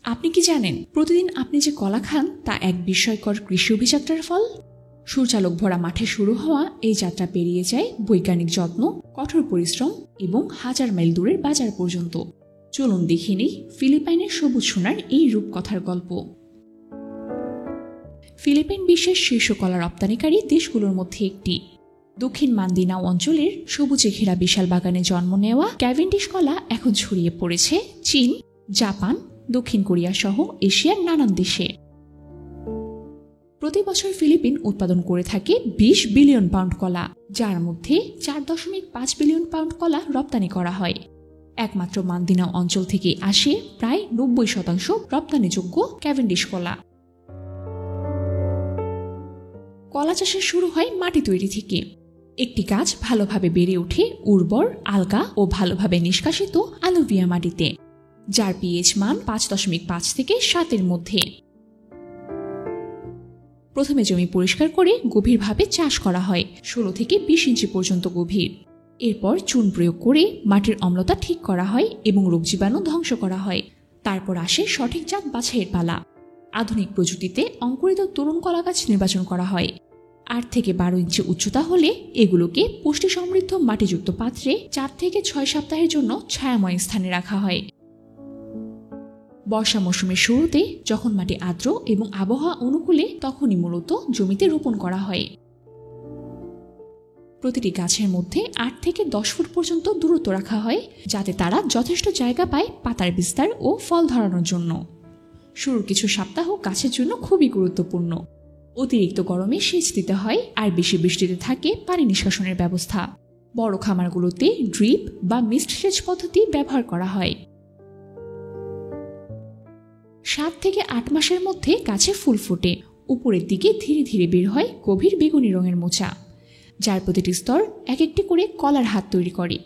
আপনি কি জানেন প্রতিদিন আপনি যে কলা খান তা এক বিস্ময়কর কৃষি অভিযাত্রার ফল? সূর্যালোক ভরা মাঠে শুরু হওয়া এই যাত্রা পেরিয়ে যায় বৈজ্ঞানিক যত্ন, কঠোর পরিশ্রম এবং হাজার মাইল দূরের বাজার পর্যন্ত। চলুন দেখে নিই ফিলিপাইনের সবুজ সোনার এই রূপকথার গল্প। ফিলিপাইন বিশ্বের শীর্ষ কলা রপ্তানিকারী দেশগুলোর মধ্যে একটি। দক্ষিণ মান্দিনাও অঞ্চলের সবুজে ঘেরা বিশাল বাগানে জন্ম নেওয়া ক্যাভেন্ডিশ কলা এখন ছড়িয়ে পড়েছে চীন, জাপান, দক্ষিণ কোরিয়া সহ এশিয়ার নানান দেশে। প্রতি বছর ফিলিপিন উৎপাদন করে থাকে 20 বিলিয়ন পাউন্ড কলা, যার মধ্যে 4.5 বিলিয়ন পাউন্ড কলা রপ্তানি করা হয়। একমাত্র মান্দিনাও অঞ্চল থেকে আসে প্রায় 90% রপ্তানিযোগ্য ক্যাভেন্ডিশ কলা। কলা চাষের শুরু হয় মাটি তৈরি থেকে। একটি গাছ ভালোভাবে বেড়ে ওঠে উর্বর, আলগা ও ভালোভাবে নিষ্কাশিত আলুভিয়া মাটিতে, যার পিএইচ মান 5.5 থেকে 7 মধ্যে। প্রথমে জমি পরিষ্কার করে গভীরভাবে চাষ করা হয়, 16 থেকে 20 ইঞ্চি পর্যন্ত গভীর। এরপর চুন প্রয়োগ করে মাটির অম্লতা ঠিক করা হয় এবং রোগ জীবাণু ধ্বংস করা হয়। তারপর আসে সঠিক জাত বাছাইয়ের পালা। আধুনিক প্রযুক্তিতে অঙ্কুরিত তরুণ কলা গাছ নির্বাচন করা হয়। 8 থেকে 12 ইঞ্চি উচ্চতা হলে এগুলোকে পুষ্টি সমৃদ্ধ মাটিযুক্ত পাত্রে 4 থেকে 6 সপ্তাহের জন্য ছায়াময় স্থানে রাখা হয়। বর্ষা মৌসুমের শুরুতে যখন মাটি আর্দ্র এবং আবহাওয়া অনুকূলে, তখনই মূলত জমিতে রোপণ করা হয়। প্রতিটি গাছের মধ্যে 8 থেকে 10 ফুট পর্যন্ত দূরত্ব রাখা হয়, যাতে তারা যথেষ্ট জায়গা পায় পাতার বিস্তার ও ফল ধরানোর জন্য। শুরুর কিছু সপ্তাহ গাছের জন্য খুবই গুরুত্বপূর্ণ। অতিরিক্ত গরমে সেচ দিতে হয়, আর বেশি বৃষ্টিতে থাকে পানি নিষ্কাশনের ব্যবস্থা। বড় খামারগুলোতে ড্রিপ বা মিস্ট সেচ পদ্ধতি ব্যবহার করা হয়। 7 থেকে 8 মাসের মধ্যে গাছে ফুল ফোটে। উপরের দিকে ধীরে ধীরে বের হয় গভীর বেগুনি রঙের মোচা, যার প্রতিটি স্তর এক একটি করে কলার হাত তৈরি করে।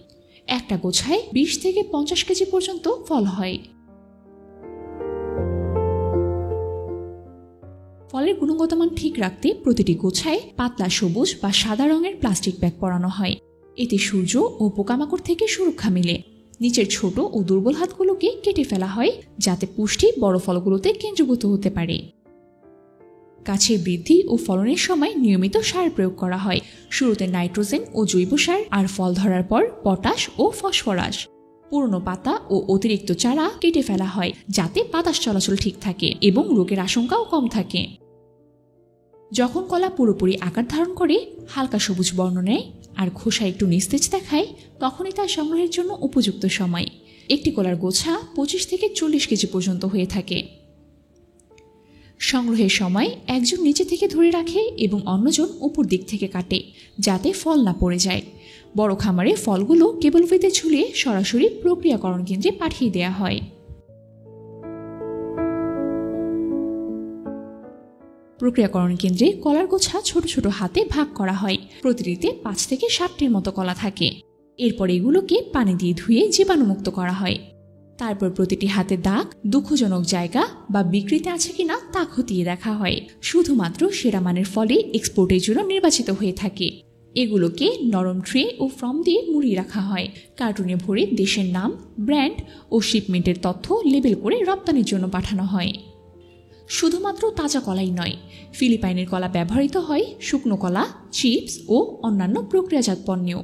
একটা গোছায় 20 থেকে 50 কেজি পর্যন্ত ফল হয়। ফলের গুণগত মান ঠিক রাখতে প্রতিটি গোছায় পাতলা সবুজ বা সাদা রঙের প্লাস্টিক ব্যাগ পরানো হয়। এতে সূর্য ও পোকামাকড় থেকে সুরক্ষা মিলে। নিচের ছোট ও দুর্বল হাতগুলোকে কেটে ফেলা হয়, যাতে পুষ্টি বড় ফলগুলোতে কেন্দ্রীভূত হতে পারে। গাছের বৃদ্ধি ও ফলনের সময় নিয়মিত সার প্রয়োগ করা হয়। শুরুতে নাইট্রোজেন ও জৈব সার, আর ফল ধরার পর পটাশ ও ফসফরাস। পুরনো পাতা ও অতিরিক্ত চারা কেটে ফেলা হয়, যাতে বাতাস চলাচল ঠিক থাকে এবং রোগের আশঙ্কাও কম থাকে। যখন কলা পুরোপুরি আকার ধারণ করে হালকা সবুজ বর্ণ নেয় আর খোসা একটু নিস্তেজ দেখায়, তখনই তা সংগ্রহের জন্য উপযুক্ত সময়। একটি কলার গোছা 25 থেকে 40 কেজি পর্যন্ত হয়ে থাকে। সংগ্রহের সময় একজন নিচে থেকে ধরে রাখে এবং অন্যজন উপর দিক থেকে কাটে, যাতে ফল না পড়ে যায়। বড় খামারে ফলগুলো কেবল ফিতে ঝুলিয়ে সরাসরি প্রক্রিয়াকরণ কেন্দ্রে পাঠিয়ে দেওয়া হয়। প্রক্রিয়াকরণ কেন্দ্রে কলার গোছা ছোট ছোট হাতে ভাগ করা হয়। প্রতিটিতে 5 থেকে 7টির মতো কলা থাকে। এরপর এগুলোকে পানি দিয়ে ধুয়ে জীবাণুমুক্ত করা হয়। তারপর প্রতিটি হাতে দাগ, দুঃখজনক জায়গা বা বিকৃতি আছে কিনা তা খতিয়ে দেখা হয়। শুধুমাত্র সেরা মানের ফলে এক্সপোর্টের জন্য নির্বাচিত হয়ে থাকে। এগুলোকে নরম ট্রে ও ফর্ম দিয়ে মুড়িয়ে রাখা হয়। কার্টুনে ভরে দেশের নাম, ব্র্যান্ড ও শিপমেন্টের তথ্য লেবেল করে রপ্তানির জন্য পাঠানো হয়। শুধুমাত্র তাজা কলাই নয়, ফিলিপাইনের কলা ব্যবহৃত হয় শুকনো কলা, চিপস ও অন্যান্য প্রক্রিয়াজাত পণ্যেও।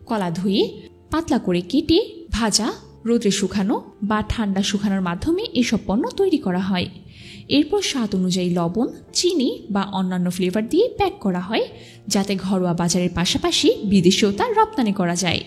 কলা ধুয়ে পাতলা করে কেটে ভাজা, রোদে শুকানো বা ঠান্ডা শুকানোর মাধ্যমে এসব পণ্য তৈরি করা হয়। এরপর স্বাদ অনুযায়ী লবণ, চিনি বা অন্যান্য ফ্লেভার দিয়ে প্যাক করা হয়, যাতে ঘরোয়া বাজারের পাশাপাশি বিদেশেও তা রপ্তানি করা যায়।